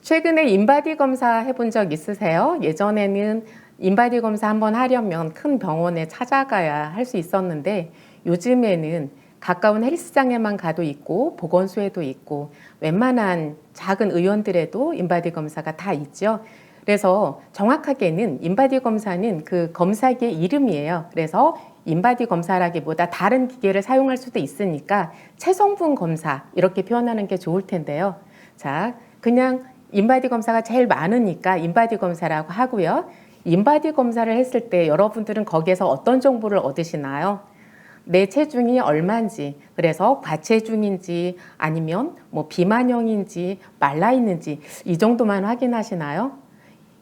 최근에 인바디 검사 해본 적 있으세요? 예전에는 인바디 검사 한번 하려면 큰 병원에 찾아가야 할 수 있었는데 요즘에는 가까운 헬스장에만 가도 있고 보건소에도 있고 웬만한 작은 의원들에도 인바디 검사가 다 있죠. 그래서 정확하게는 인바디 검사는 그 검사기의 이름이에요. 그래서 인바디 검사라기보다 다른 기계를 사용할 수도 있으니까 체성분 검사 이렇게 표현하는 게 좋을 텐데요. 자, 그냥 인바디 검사가 제일 많으니까 인바디 검사라고 하고요. 인바디 검사를 했을 때 여러분들은 거기에서 어떤 정보를 얻으시나요? 내 체중이 얼마인지, 그래서 과체중인지 아니면 뭐 비만형인지 말라 있는지 이 정도만 확인하시나요?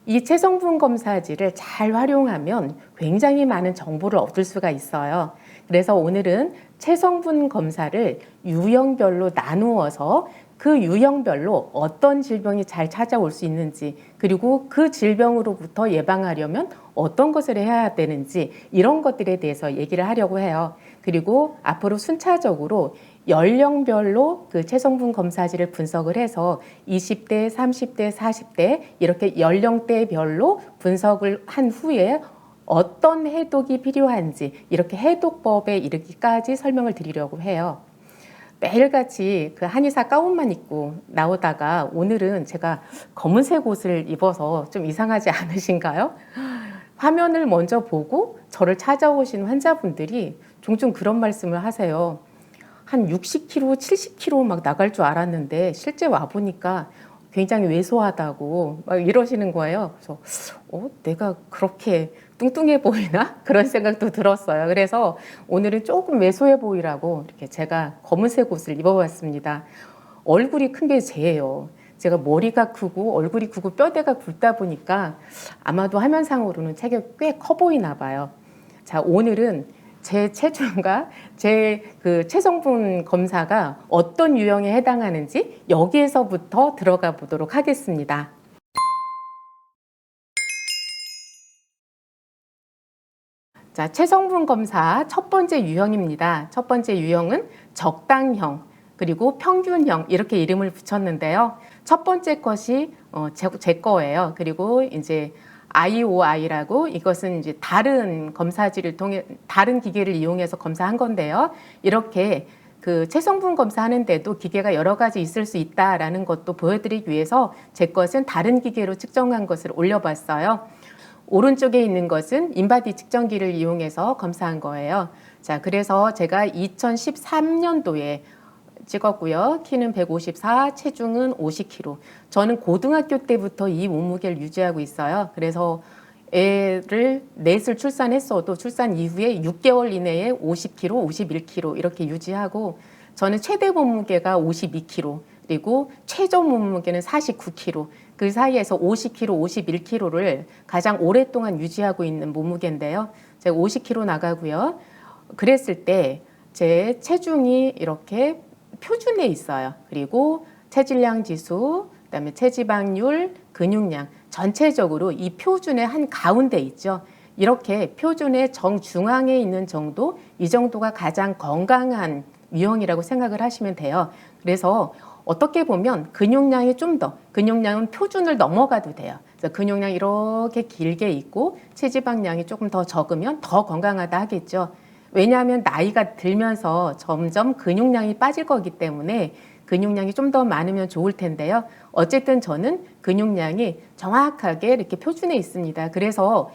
이 체성분 검사지를 잘 활용하면 굉장히 많은 정보를 얻을 수가 있어요. 그래서 오늘은 체성분 검사를 유형별로 나누어서 그 유형별로 어떤 질병이 잘 찾아올 수 있는지, 그리고 그 질병으로부터 예방하려면 어떤 것을 해야 되는지 이런 것들에 대해서 얘기를 하려고 해요. 그리고 앞으로 순차적으로 연령별로 그 체성분 검사지를 분석을 해서 20대, 30대, 40대 이렇게 연령대별로 분석을 한 후에 어떤 해독이 필요한지 이렇게 해독법에 이르기까지 설명을 드리려고 해요. 매일같이 그 한의사 가운만 입고 나오다가 오늘은 제가 검은색 옷을 입어서 좀 이상하지 않으신가요? 화면을 먼저 보고 저를 찾아오신 환자분들이 종종 그런 말씀을 하세요. 한 60kg, 70kg 막 나갈 줄 알았는데 실제 와보니까 굉장히 왜소하다고 막 이러시는 거예요. 그래서 내가 그렇게 뚱뚱해 보이나? 그런 생각도 들었어요. 그래서 오늘은 조금 왜소해 보이라고 이렇게 제가 검은색 옷을 입어봤습니다. 얼굴이 큰 게 제예요. 제가 머리가 크고 얼굴이 크고 뼈대가 굵다 보니까 아마도 화면상으로는 체격이 꽤 커 보이나 봐요. 자, 오늘은 제 체중과 제 그 체성분 검사가 어떤 유형에 해당하는지 여기에서부터 들어가 보도록 하겠습니다. 자, 체성분 검사 첫 번째 유형입니다. 첫 번째 유형은 적당형, 그리고 평균형 이렇게 이름을 붙였는데요. 첫 번째 것이 제 거예요. 그리고 이제 IOI라고 이것은 이제 다른 검사지를 통해 다른 기계를 이용해서 검사한 건데요. 이렇게 그 체성분 검사하는데도 기계가 여러 가지 있을 수 있다라는 것도 보여드리기 위해서 제 것은 다른 기계로 측정한 것을 올려봤어요. 오른쪽에 있는 것은 인바디 측정기를 이용해서 검사한 거예요. 자, 그래서 제가 2013년도에 찍었고요. 키는 154, 체중은 50kg. 저는 고등학교 때부터 이 몸무게를 유지하고 있어요. 그래서 애를 넷을 출산했어도 출산 이후에 6개월 이내에 50kg, 51kg 이렇게 유지하고 저는 최대 몸무게가 52kg 그리고 최저 몸무게는 49kg 그 사이에서 50kg, 51kg를 가장 오랫동안 유지하고 있는 몸무게인데요. 제가 50kg 나가고요. 그랬을 때 제 체중이 이렇게 표준에 있어요. 그리고 체질량 지수, 그다음에 체지방률, 근육량 전체적으로 이 표준의 한 가운데 있죠. 이렇게 표준의 정중앙에 있는 정도, 이 정도가 가장 건강한 유형이라고 생각을 하시면 돼요. 그래서 어떻게 보면 근육량이 좀 더, 근육량은 표준을 넘어가도 돼요. 그래서 근육량이 이렇게 길게 있고 체지방량이 조금 더 적으면 더 건강하다 하겠죠. 왜냐하면 나이가 들면서 점점 근육량이 빠질 거기 때문에 근육량이 좀 더 많으면 좋을 텐데요. 어쨌든 저는 근육량이 정확하게 이렇게 표준에 있습니다. 그래서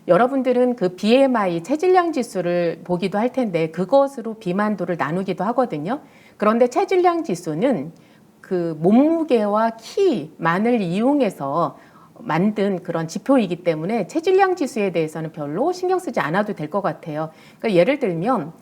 여러분들은 그 BMI 체질량 지수를 보기도 할 텐데 그것으로 비만도를 나누기도 하거든요. 그런데 체질량 지수는 그 몸무게와 키만을 이용해서 만든 그런 지표이기 때문에 체질량 지수에 대해서는 별로 신경 쓰지 않아도 될 것 같아요. 그러니까 예를 들면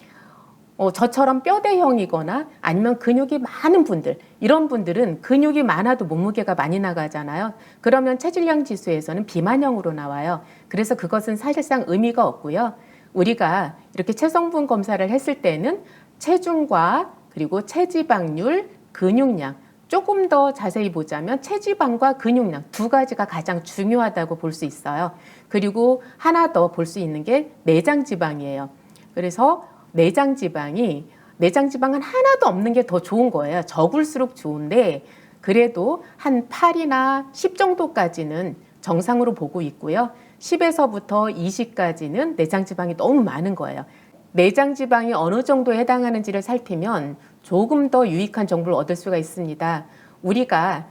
저처럼 뼈대형이거나 아니면 근육이 많은 분들, 이런 분들은 근육이 많아도 몸무게가 많이 나가잖아요. 그러면 체질량 지수에서는 비만형으로 나와요. 그래서 그것은 사실상 의미가 없고요. 우리가 이렇게 체성분 검사를 했을 때는 체중과 그리고 체지방률, 근육량 조금 더 자세히 보자면 체지방과 근육량 두 가지가 가장 중요하다고 볼 수 있어요. 그리고 하나 더 볼 수 있는 게 내장지방이에요. 그래서 내장지방은 하나도 없는 게 더 좋은 거예요. 적을수록 좋은데 그래도 한 8이나 10 정도까지는 정상으로 보고 있고요. 10에서부터 20까지는 내장 지방이 너무 많은 거예요. 내장 지방이 어느 정도에 해당하는지를 살피면 조금 더 유익한 정보를 얻을 수가 있습니다. 우리가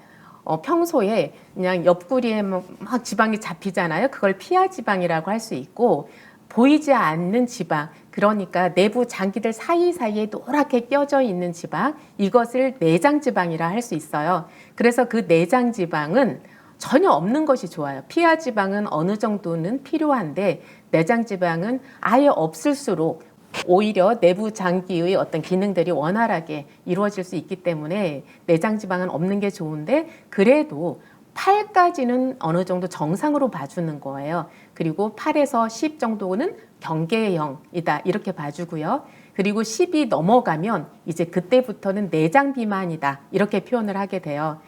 평소에 그냥 옆구리에 막 지방이 잡히잖아요. 그걸 피하 지방이라고 할 수 있고, 보이지 않는 지방, 그러니까 내부 장기들 사이사이에 노랗게 껴져 있는 지방, 이것을 내장 지방이라 할 수 있어요. 그래서 그 내장 지방은 전혀 없는 것이 좋아요. 피하 지방은 어느 정도는 필요한데 내장 지방은 아예 없을수록 오히려 내부 장기의 어떤 기능들이 원활하게 이루어질 수 있기 때문에 내장 지방은 없는 게 좋은데, 그래도 8까지는 어느 정도 정상으로 봐주는 거예요. 그리고 8에서 10 정도는 경계형이다 이렇게 봐주고요. 그리고 10이 넘어가면 이제 그때부터는 내장 비만이다 이렇게 표현을 하게 돼요.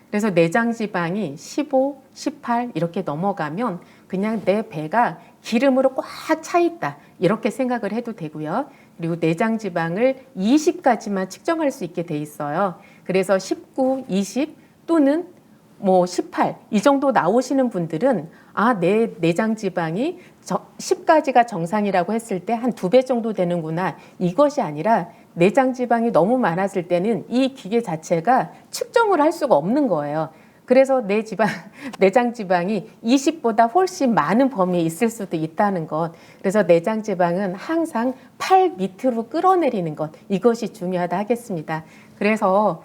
그래서 내장 지방이 15, 18 이렇게 넘어가면 그냥 내 배가 기름으로 꽉 차 있다 이렇게 생각을 해도 되고요. 그리고 내장 지방을 20까지만 측정할 수 있게 돼 있어요. 그래서 19, 20 또는 18 이 정도 나오시는 분들은 내 내장 지방이 10까지가 정상이라고 했을 때 한 2배 정도 되는구나. 이것이 아니라 내장 지방이 너무 많았을 때는 이 기계 자체가 측정을 할 수가 없는 거예요. 그래서 내장 지방이 20보다 훨씬 많은 범위에 있을 수도 있다는 것. 그래서 내장 지방은 항상 8 밑으로 끌어내리는 것. 이것이 중요하다 하겠습니다. 그래서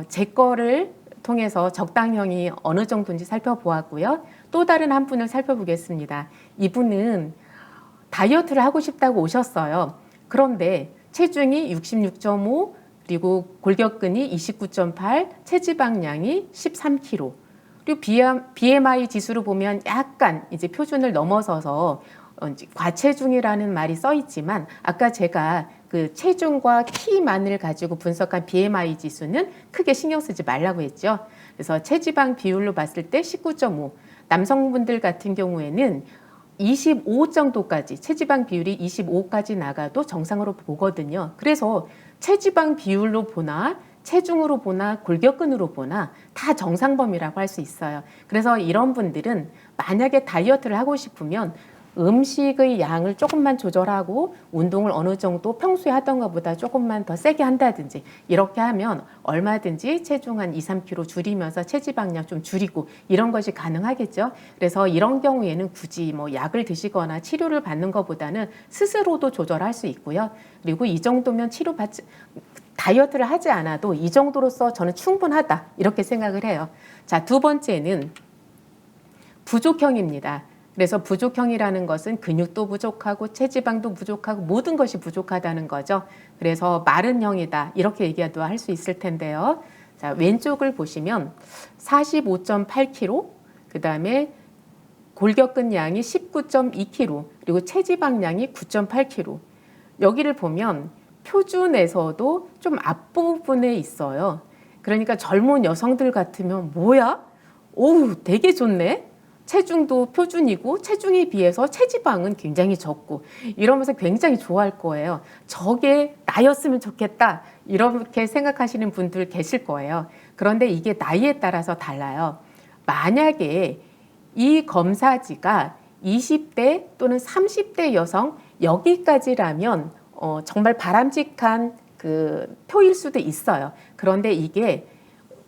제 거를 통해서 적당형이 어느 정도인지 살펴보았고요. 또 다른 한 분을 살펴보겠습니다. 이분은 다이어트를 하고 싶다고 오셨어요. 그런데 체중이 66.5, 그리고 골격근이 29.8, 체지방량이 13kg. 그리고 BMI 지수로 보면 약간 이제 표준을 넘어서서 과체중이라는 말이 써 있지만, 아까 제가 그 체중과 키만을 가지고 분석한 BMI 지수는 크게 신경 쓰지 말라고 했죠. 그래서 체지방 비율로 봤을 때 19.5, 남성분들 같은 경우에는 25 정도까지, 체지방 비율이 25까지 나가도 정상으로 보거든요. 그래서 체지방 비율로 보나 체중으로 보나 골격근으로 보나 다 정상 범위라고 할 수 있어요. 그래서 이런 분들은 만약에 다이어트를 하고 싶으면 음식의 양을 조금만 조절하고 운동을 어느 정도 평소에 하던 것보다 조금만 더 세게 한다든지 이렇게 하면 얼마든지 체중 한 2, 3kg 줄이면서 체지방량 좀 줄이고 이런 것이 가능하겠죠. 그래서 이런 경우에는 굳이 약을 드시거나 치료를 받는 것보다는 스스로도 조절할 수 있고요. 그리고 이 정도면 다이어트를 하지 않아도 이 정도로서 저는 충분하다 이렇게 생각을 해요. 자, 두 번째는 부족형입니다. 그래서 부족형이라는 것은 근육도 부족하고 체지방도 부족하고 모든 것이 부족하다는 거죠. 그래서 마른형이다 이렇게 얘기도 할 수 있을 텐데요. 자, 왼쪽을 보시면 45.8kg, 그 다음에 골격근 양이 19.2kg, 그리고 체지방량이 9.8kg. 여기를 보면 표준에서도 좀 앞부분에 있어요. 그러니까 젊은 여성들 같으면 뭐야? 오우, 되게 좋네. 체중도 표준이고 체중에 비해서 체지방은 굉장히 적고 이러면서 굉장히 좋아할 거예요. 저게 나였으면 좋겠다 이렇게 생각하시는 분들 계실 거예요. 그런데 이게 나이에 따라서 달라요. 만약에 이 검사지가 20대 또는 30대 여성 여기까지라면 정말 바람직한 그 표일 수도 있어요. 그런데 이게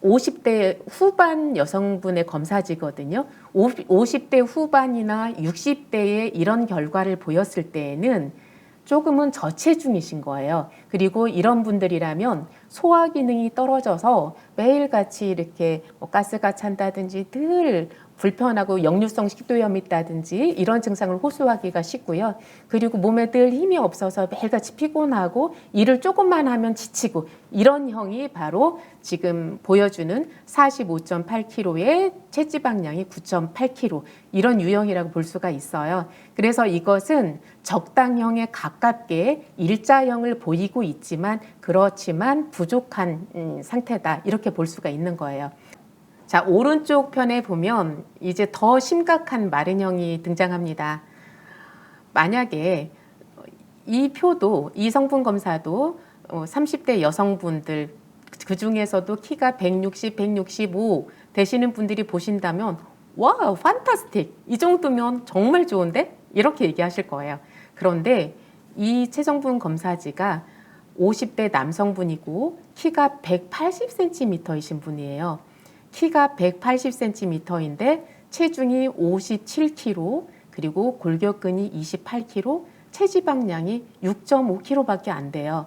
50대 후반 여성분의 검사지거든요. 50대 후반이나 60대에 이런 결과를 보였을 때에는 조금은 저체중이신 거예요. 그리고 이런 분들이라면 소화 기능이 떨어져서 매일같이 이렇게 가스가 찬다든지 늘 불편하고 역류성 식도염이 있다든지 이런 증상을 호소하기가 쉽고요. 그리고 몸에 늘 힘이 없어서 매일같이 피곤하고 일을 조금만 하면 지치고 이런 형이 바로 지금 보여주는 45.8kg의 체지방량이 9.8kg 이런 유형이라고 볼 수가 있어요. 그래서 이것은 적당형에 가깝게 일자형을 보이고 있지만 그렇지만 부족한 상태다 이렇게 볼 수가 있는 거예요. 자, 오른쪽 편에 보면 이제 더 심각한 마른형이 등장합니다. 만약에 이 표도, 이 성분 검사도 30대 여성분들, 그 중에서도 키가 160, 165 되시는 분들이 보신다면 와우, 판타스틱. 이 정도면 정말 좋은데? 이렇게 얘기하실 거예요. 그런데 이 체성분 검사지가 50대 남성분이고 키가 180cm이신 분이에요. 키가 180cm인데 체중이 57kg, 그리고 골격근이 28kg, 체지방량이 6.5kg밖에 안 돼요.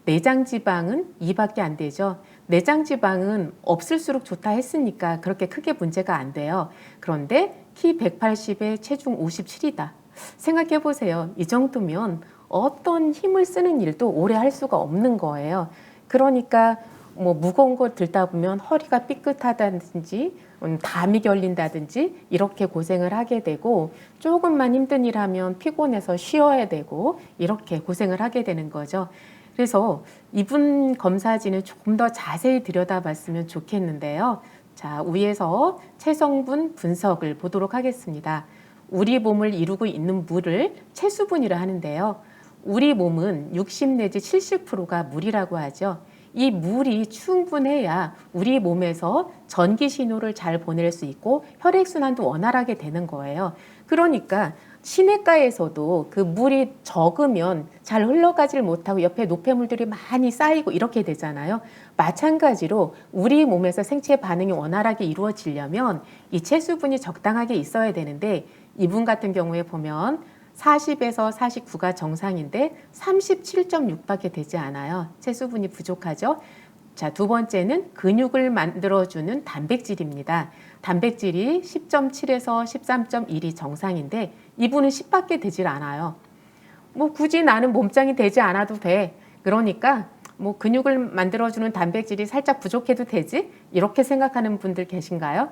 내장지방은 2밖에 안 되죠. 내장지방은 없을수록 좋다 했으니까 그렇게 크게 문제가 안 돼요. 그런데 키 180에 체중 57이다. 생각해 보세요. 이 정도면 어떤 힘을 쓰는 일도 오래 할 수가 없는 거예요. 그러니까 뭐 무거운 걸 들다 보면 허리가 삐끗하다든지 담이 결린다든지 이렇게 고생을 하게 되고, 조금만 힘든 일 하면 피곤해서 쉬어야 되고 이렇게 고생을 하게 되는 거죠. 그래서 이분 검사지는 조금 더 자세히 들여다봤으면 좋겠는데요. 자, 위에서 체성분 분석을 보도록 하겠습니다. 우리 몸을 이루고 있는 물을 체수분이라 하는데요. 우리 몸은 60 내지 70%가 물이라고 하죠. 이 물이 충분해야 우리 몸에서 전기 신호를 잘 보낼 수 있고 혈액순환도 원활하게 되는 거예요. 그러니까 시내가에서도 그 물이 적으면 잘 흘러가질 못하고 옆에 노폐물들이 많이 쌓이고 이렇게 되잖아요. 마찬가지로 우리 몸에서 생체 반응이 원활하게 이루어지려면 이 체수분이 적당하게 있어야 되는데, 이분 같은 경우에 보면 40에서 49가 정상인데 37.6밖에 되지 않아요. 체수분이 부족하죠. 자, 두 번째는 근육을 만들어주는 단백질입니다. 단백질이 10.7에서 13.1이 정상인데 이분은 10밖에 되질 않아요. 뭐 굳이 나는 몸짱이 되지 않아도 돼. 그러니까 뭐 근육을 만들어주는 단백질이 살짝 부족해도 되지? 이렇게 생각하는 분들 계신가요?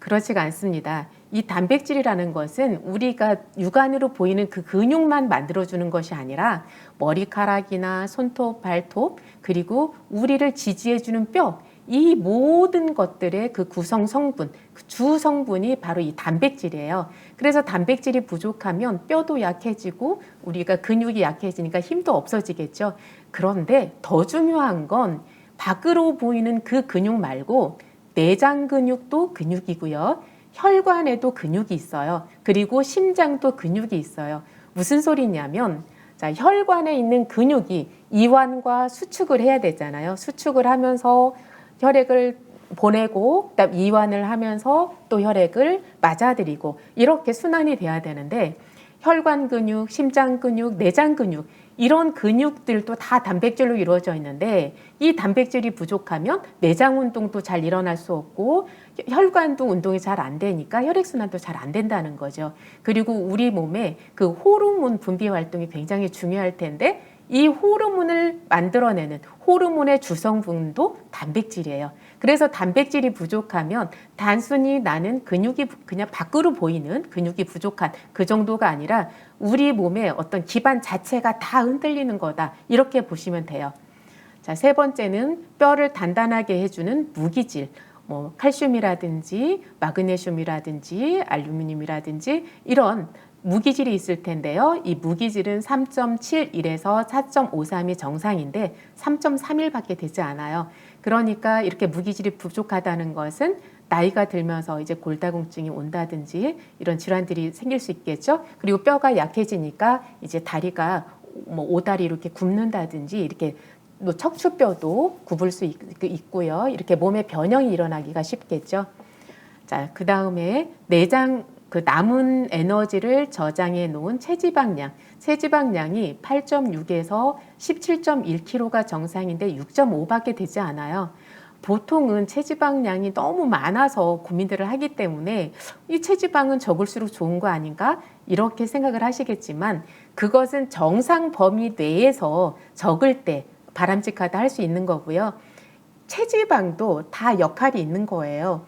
그렇지가 않습니다. 이 단백질이라는 것은 우리가 육안으로 보이는 그 근육만 만들어주는 것이 아니라 머리카락이나 손톱, 발톱, 그리고 우리를 지지해주는 뼈, 이 모든 것들의 그 구성 성분, 그 주 성분이 바로 이 단백질이에요. 그래서 단백질이 부족하면 뼈도 약해지고 우리가 근육이 약해지니까 힘도 없어지겠죠. 그런데 더 중요한 건 밖으로 보이는 그 근육 말고 내장 근육도 근육이고요. 혈관에도 근육이 있어요. 그리고 심장도 근육이 있어요. 무슨 소리냐면, 자, 혈관에 있는 근육이 이완과 수축을 해야 되잖아요. 수축을 하면서 혈액을 보내고 그다음 이완을 하면서 또 혈액을 맞아들이고 이렇게 순환이 돼야 되는데, 혈관 근육, 심장 근육, 내장 근육 이런 근육들도 다 단백질로 이루어져 있는데, 이 단백질이 부족하면 내장 운동도 잘 일어날 수 없고 혈관도 운동이 잘 안 되니까 혈액순환도 잘 안 된다는 거죠. 그리고 우리 몸에 그 호르몬 분비 활동이 굉장히 중요할 텐데, 이 호르몬을 만들어내는 호르몬의 주성분도 단백질이에요. 그래서 단백질이 부족하면 단순히 나는 근육이 그냥 밖으로 보이는 근육이 부족한 그 정도가 아니라 우리 몸의 어떤 기반 자체가 다 흔들리는 거다, 이렇게 보시면 돼요. 자, 세 번째는 뼈를 단단하게 해주는 무기질, 뭐 칼슘이라든지 마그네슘이라든지 알루미늄이라든지 이런 무기질이 있을 텐데요. 이 무기질은 3.71에서 4.53이 정상인데 3.31밖에 되지 않아요. 그러니까 이렇게 무기질이 부족하다는 것은 나이가 들면서 이제 골다공증이 온다든지 이런 질환들이 생길 수 있겠죠. 그리고 뼈가 약해지니까 이제 다리가 뭐 오다리 이렇게 굽는다든지 이렇게 또 척추뼈도 굽을 수 있고요. 이렇게 몸에 변형이 일어나기가 쉽겠죠. 자, 그 다음에 내장 그 남은 에너지를 저장해 놓은 체지방량, 체지방량이 8.6에서 17.1kg가 정상인데 6.5밖에 되지 않아요. 보통은 체지방량이 너무 많아서 고민들을 하기 때문에 이 체지방은 적을수록 좋은 거 아닌가? 이렇게 생각을 하시겠지만, 그것은 정상 범위 내에서 적을 때 바람직하다 할 수 있는 거고요. 체지방도 다 역할이 있는 거예요.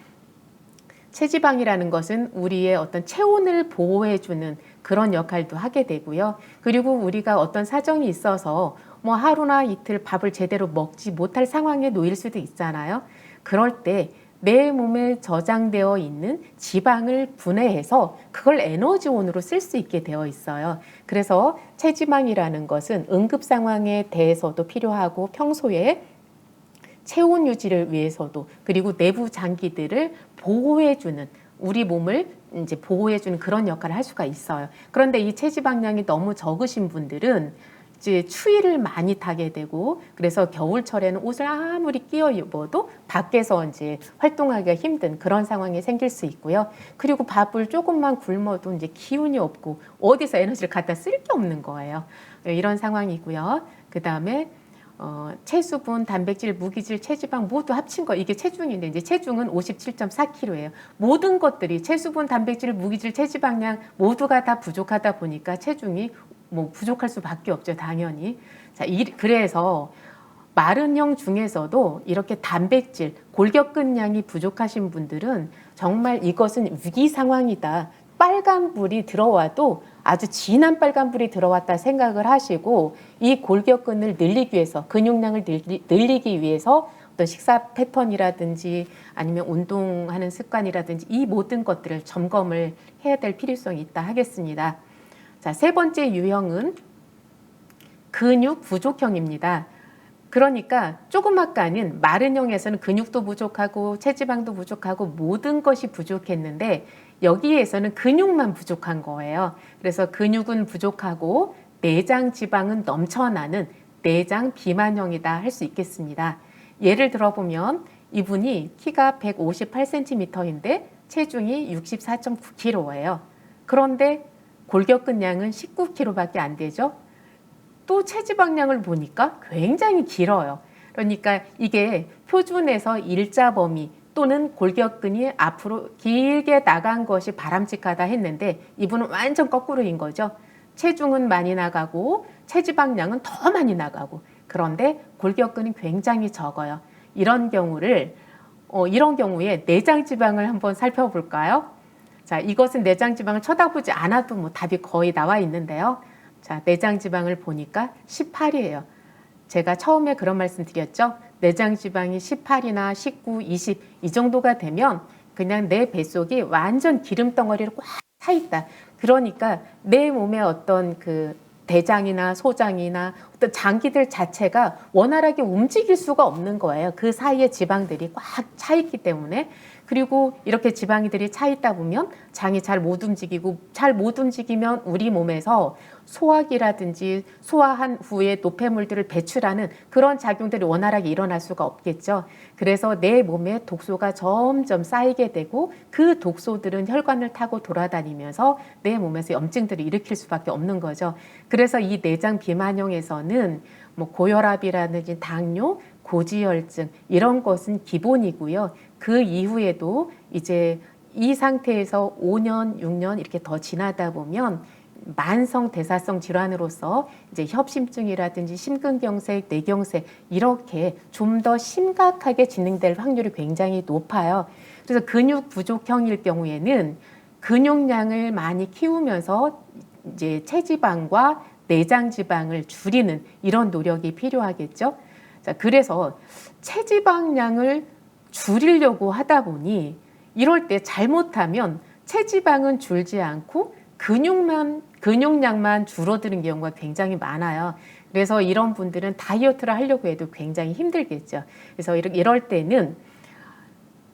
체지방이라는 것은 우리의 어떤 체온을 보호해주는 그런 역할도 하게 되고요. 그리고 우리가 어떤 사정이 있어서 뭐 하루나 이틀 밥을 제대로 먹지 못할 상황에 놓일 수도 있잖아요. 그럴 때 내 몸에 저장되어 있는 지방을 분해해서 그걸 에너지원으로 쓸 수 있게 되어 있어요. 그래서 체지방이라는 것은 응급 상황에 대해서도 필요하고 평소에 체온 유지를 위해서도, 그리고 내부 장기들을 보호해주는, 우리 몸을 이제 보호해주는 그런 역할을 할 수가 있어요. 그런데 이 체지방량이 너무 적으신 분들은 이제 추위를 많이 타게 되고, 그래서 겨울철에는 옷을 아무리 끼워 입어도 밖에서 이제 활동하기가 힘든 그런 상황이 생길 수 있고요. 그리고 밥을 조금만 굶어도 이제 기운이 없고 어디서 에너지를 갖다 쓸 게 없는 거예요. 이런 상황이고요. 그 다음에 체수분, 단백질, 무기질, 체지방 모두 합친 거, 이게 체중인데, 이제 체중은 57.4kg예요. 모든 것들이 체수분, 단백질, 무기질, 체지방량 모두가 다 부족하다 보니까 체중이 뭐 부족할 수밖에 없죠, 당연히. 자, 그래서 마른형 중에서도 이렇게 단백질, 골격근량이 부족하신 분들은 정말 이것은 위기 상황이다. 빨간불이 들어와도 아주 진한 빨간불이 들어왔다 생각을 하시고, 이 골격근을 늘리기 위해서, 근육량을 늘리기 위해서 어떤 식사 패턴이라든지 아니면 운동하는 습관이라든지 이 모든 것들을 점검을 해야 될 필요성이 있다 하겠습니다. 자, 세 번째 유형은 근육 부족형입니다. 그러니까 조금 아까는 마른형에서는 근육도 부족하고 체지방도 부족하고 모든 것이 부족했는데, 여기에서는 근육만 부족한 거예요. 그래서 근육은 부족하고 내장 지방은 넘쳐나는 내장 비만형이다 할 수 있겠습니다. 예를 들어보면 이분이 키가 158cm인데 체중이 64.9kg예요. 그런데 골격근량은 19kg밖에 안 되죠. 또 체지방량을 보니까 굉장히 길어요. 그러니까 이게 표준에서 일자 범위 또는 골격근이 앞으로 길게 나간 것이 바람직하다 했는데, 이분은 완전 거꾸로인 거죠. 체중은 많이 나가고 체지방량은 더 많이 나가고, 그런데 골격근이 굉장히 적어요. 이런 경우에 내장 지방을 한번 살펴볼까요? 자, 이것은 내장 지방을 쳐다보지 않아도 뭐 답이 거의 나와 있는데요. 자, 내장 지방을 보니까 18이에요. 제가 처음에 그런 말씀 드렸죠. 내장 지방이 18이나 19, 20 이 정도가 되면 그냥 내 뱃속이 완전 기름 덩어리로 꽉 차 있다. 그러니까 내 몸에 어떤 그 대장이나 소장이나 어떤 장기들 자체가 원활하게 움직일 수가 없는 거예요. 그 사이에 지방들이 꽉 차 있기 때문에. 그리고 이렇게 지방이들이 차 있다 보면 장이 잘 못 움직이고, 잘 못 움직이면 우리 몸에서 소화기라든지 소화한 후에 노폐물들을 배출하는 그런 작용들이 원활하게 일어날 수가 없겠죠. 그래서 내 몸에 독소가 점점 쌓이게 되고, 그 독소들은 혈관을 타고 돌아다니면서 내 몸에서 염증들을 일으킬 수밖에 없는 거죠. 그래서 이 내장 비만형에서는 뭐 고혈압이라든지 당뇨, 고지혈증 이런 것은 기본이고요. 그 이후에도 이제 이 상태에서 5년, 6년 이렇게 더 지나다 보면 만성 대사성 질환으로서 이제 협심증이라든지 심근경색, 뇌경색 이렇게 좀 더 심각하게 진행될 확률이 굉장히 높아요. 그래서 근육 부족형일 경우에는 근육량을 많이 키우면서 이제 체지방과 내장 지방을 줄이는 이런 노력이 필요하겠죠. 자, 그래서 체지방량을 줄이려고 하다 보니 이럴 때 잘못하면 체지방은 줄지 않고 근육량만 줄어드는 경우가 굉장히 많아요. 그래서 이런 분들은 다이어트를 하려고 해도 굉장히 힘들겠죠. 그래서 이럴 때는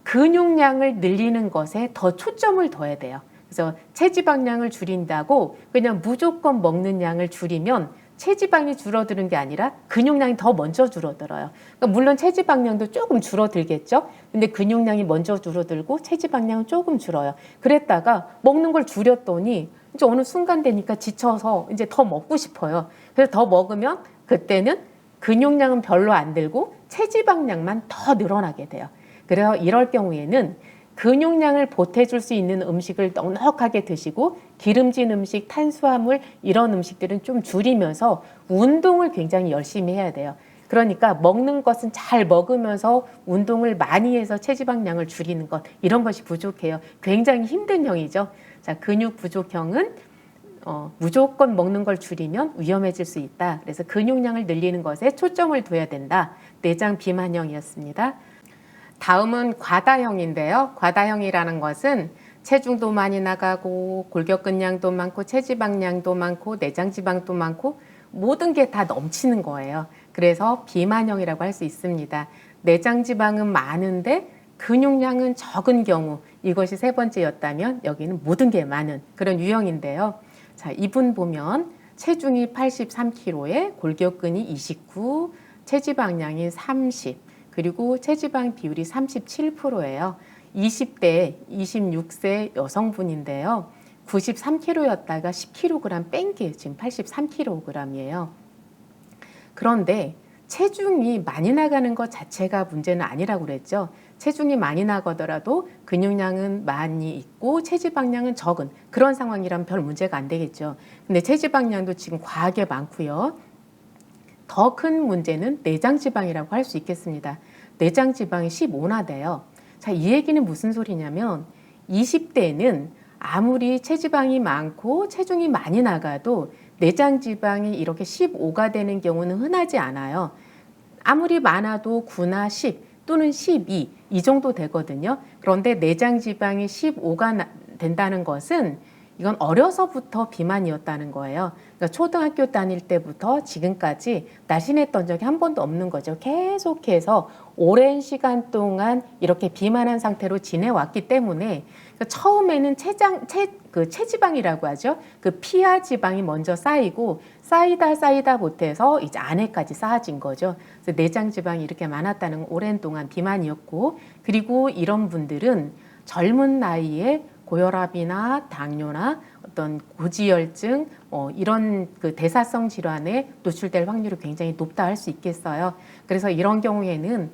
근육량을 늘리는 것에 더 초점을 둬야 돼요. 그래서 체지방량을 줄인다고 그냥 무조건 먹는 양을 줄이면 체지방이 줄어드는 게 아니라 근육량이 더 먼저 줄어들어요. 그러니까 물론 체지방량도 조금 줄어들겠죠. 근데 근육량이 먼저 줄어들고 체지방량은 조금 줄어요. 그랬다가 먹는 걸 줄였더니 이제 어느 순간 되니까 지쳐서 이제 더 먹고 싶어요. 그래서 더 먹으면 그때는 근육량은 별로 안 들고 체지방량만 더 늘어나게 돼요. 그래서 이럴 경우에는 근육량을 보태줄 수 있는 음식을 넉넉하게 드시고, 기름진 음식, 탄수화물 이런 음식들은 좀 줄이면서 운동을 굉장히 열심히 해야 돼요. 그러니까 먹는 것은 잘 먹으면서 운동을 많이 해서 체지방량을 줄이는 것, 이런 것이 부족해요. 굉장히 힘든 형이죠. 자, 근육 부족형은 무조건 먹는 걸 줄이면 위험해질 수 있다. 그래서 근육량을 늘리는 것에 초점을 둬야 된다. 내장 비만형이었습니다. 다음은 과다형인데요. 과다형이라는 것은 체중도 많이 나가고 골격근량도 많고 체지방량도 많고 내장지방도 많고 모든 게 다 넘치는 거예요. 그래서 비만형이라고 할 수 있습니다. 내장 지방은 많은데 근육량은 적은 경우, 이것이 세 번째였다면 여기는 모든 게 많은 그런 유형인데요. 자, 이분 보면 체중이 83kg에 골격근이 29, 체지방량이 30, 그리고 체지방 비율이 37%예요. 20대, 26세 여성분인데요. 93kg였다가 10kg 뺀 게 지금 83kg이에요. 그런데 체중이 많이 나가는 것 자체가 문제는 아니라고 그랬죠. 체중이 많이 나가더라도 근육량은 많이 있고 체지방량은 적은 그런 상황이라면 별 문제가 안 되겠죠. 근데 체지방량도 지금 과하게 많고요. 더 큰 문제는 내장지방이라고 할 수 있겠습니다. 내장지방이 15나 돼요. 자, 이 얘기는 무슨 소리냐면 20대는 아무리 체지방이 많고 체중이 많이 나가도 내장지방이 이렇게 15가 되는 경우는 흔하지 않아요. 아무리 많아도 9나 10 또는 12 이 정도 되거든요. 그런데 내장지방이 15가 된다는 것은 이건 어려서부터 비만이었다는 거예요. 그러니까 초등학교 다닐 때부터 지금까지 날씬했던 적이 한 번도 없는 거죠. 계속해서 오랜 시간 동안 이렇게 비만한 상태로 지내왔기 때문에 처음에는 체지방이라고 하죠. 그 피하 지방이 먼저 쌓이고 쌓이다 못해서 이제 안에까지 쌓아진 거죠. 그래서 내장 지방이 이렇게 많았다는 오랜 동안 비만이었고, 그리고 이런 분들은 젊은 나이에 고혈압이나 당뇨나 어떤 고지혈증 이런 그 대사성 질환에 노출될 확률이 굉장히 높다 할 수 있겠어요. 그래서 이런 경우에는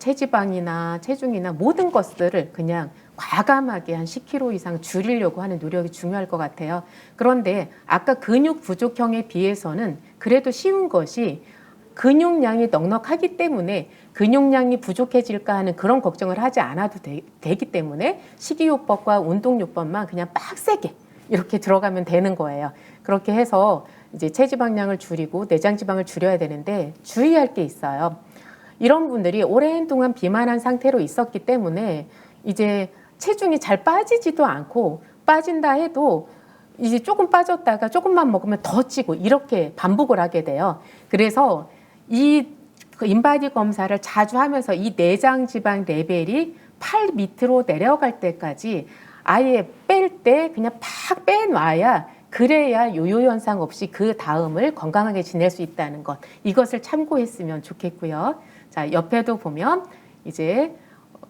체지방이나 체중이나 모든 것들을 그냥 과감하게 한 10kg 이상 줄이려고 하는 노력이 중요할 것 같아요. 그런데 아까 근육 부족형에 비해서는 그래도 쉬운 것이 근육량이 넉넉하기 때문에 근육량이 부족해질까 하는 그런 걱정을 하지 않아도 되기 때문에 식이요법과 운동요법만 그냥 빡세게 이렇게 들어가면 되는 거예요. 그렇게 해서 이제 체지방량을 줄이고 내장지방을 줄여야 되는데 주의할 게 있어요. 이런 분들이 오랜 동안 비만한 상태로 있었기 때문에 이제 체중이 잘 빠지지도 않고 빠진다 해도 이제 조금 빠졌다가 조금만 먹으면 더 찌고 이렇게 반복을 하게 돼요. 그래서 이 인바디 검사를 자주 하면서 이 내장 지방 레벨이 8 밑으로 내려갈 때까지 아예 뺄 때 그냥 팍 빼놔야 그래야 요요 현상 없이 그 다음을 건강하게 지낼 수 있다는 것, 이것을 참고했으면 좋겠고요. 자, 옆에도 보면 이제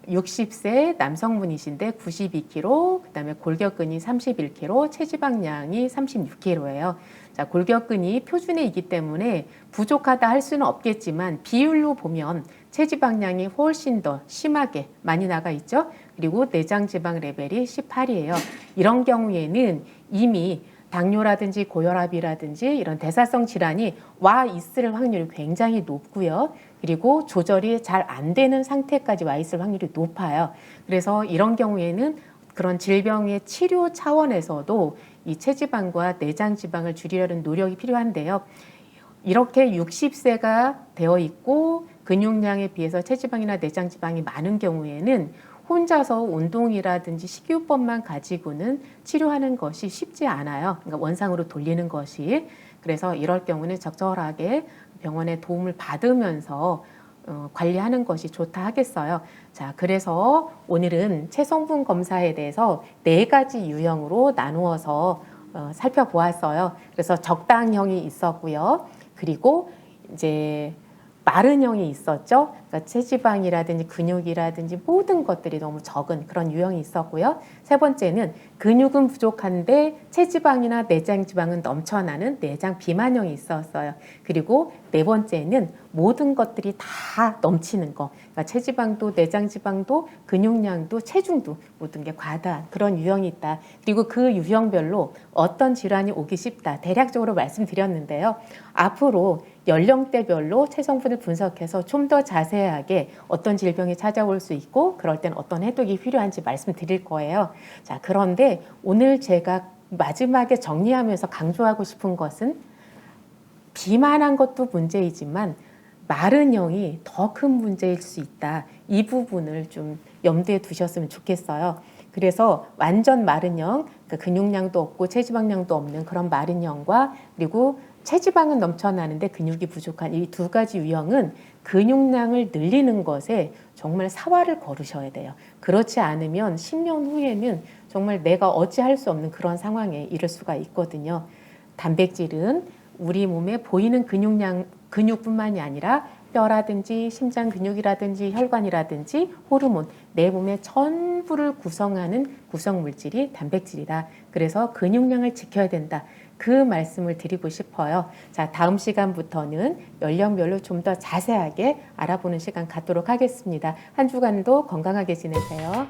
60세 남성분이신데 92kg, 그다음에 골격근이 31kg, 체지방량이 36kg예요. 자, 골격근이 표준이기 때문에 부족하다 할 수는 없겠지만 비율로 보면 체지방량이 훨씬 더 심하게 많이 나가 있죠. 그리고 내장지방 레벨이 18이에요. 이런 경우에는 이미 당뇨라든지 고혈압이라든지 이런 대사성 질환이 와 있을 확률이 굉장히 높고요. 그리고 조절이 잘 안 되는 상태까지 와 있을 확률이 높아요. 그래서 이런 경우에는 그런 질병의 치료 차원에서도 이 체지방과 내장지방을 줄이려는 노력이 필요한데요. 이렇게 60세가 되어 있고 근육량에 비해서 체지방이나 내장지방이 많은 경우에는 혼자서 운동이라든지 식이요법만 가지고는 치료하는 것이 쉽지 않아요. 그러니까 원상으로 돌리는 것이. 그래서 이럴 경우는 적절하게 병원의 도움을 받으면서 관리하는 것이 좋다 하겠어요. 자, 그래서 오늘은 체성분 검사에 대해서 4가지 유형으로 나누어서 살펴보았어요. 그래서 적당형이 있었고요. 그리고 이제 마른형이 있었죠. 그러니까 체지방이라든지 근육이라든지 모든 것들이 너무 적은 그런 유형이 있었고요. 세 번째는 근육은 부족한데 체지방이나 내장지방은 넘쳐나는 내장 비만형이 있었어요. 그리고 네 번째는 모든 것들이 다 넘치는 거. 그러니까 체지방도 내장지방도 근육량도 체중도 모든 게 과다한 그런 유형이 있다. 그리고 그 유형별로 어떤 질환이 오기 쉽다. 대략적으로 말씀드렸는데요. 앞으로 연령대별로 체성분을 분석해서 좀 더 자세하게 어떤 질병이 찾아올 수 있고 그럴 땐 어떤 해독이 필요한지 말씀드릴 거예요. 자, 그런데 오늘 제가 마지막에 정리하면서 강조하고 싶은 것은 비만한 것도 문제이지만 마른형이 더 큰 문제일 수 있다. 이 부분을 좀 염두에 두셨으면 좋겠어요. 그래서 완전 마른 형, 그러니까 근육량도 없고 체지방량도 없는 그런 마른 형과 그리고 체지방은 넘쳐나는데 근육이 부족한 이 두 가지 유형은 근육량을 늘리는 것에 정말 사활을 걸으셔야 돼요. 그렇지 않으면 10년 후에는 정말 내가 어찌할 수 없는 그런 상황에 이를 수가 있거든요. 단백질은 우리 몸에 보이는 근육뿐만이 아니라 뼈라든지 심장 근육이라든지 혈관이라든지 호르몬, 내 몸의 전부를 구성하는 구성 물질이 단백질이다. 그래서 근육량을 지켜야 된다. 그 말씀을 드리고 싶어요. 자, 다음 시간부터는 연령별로 좀 더 자세하게 알아보는 시간 갖도록 하겠습니다. 한 주간도 건강하게 지내세요.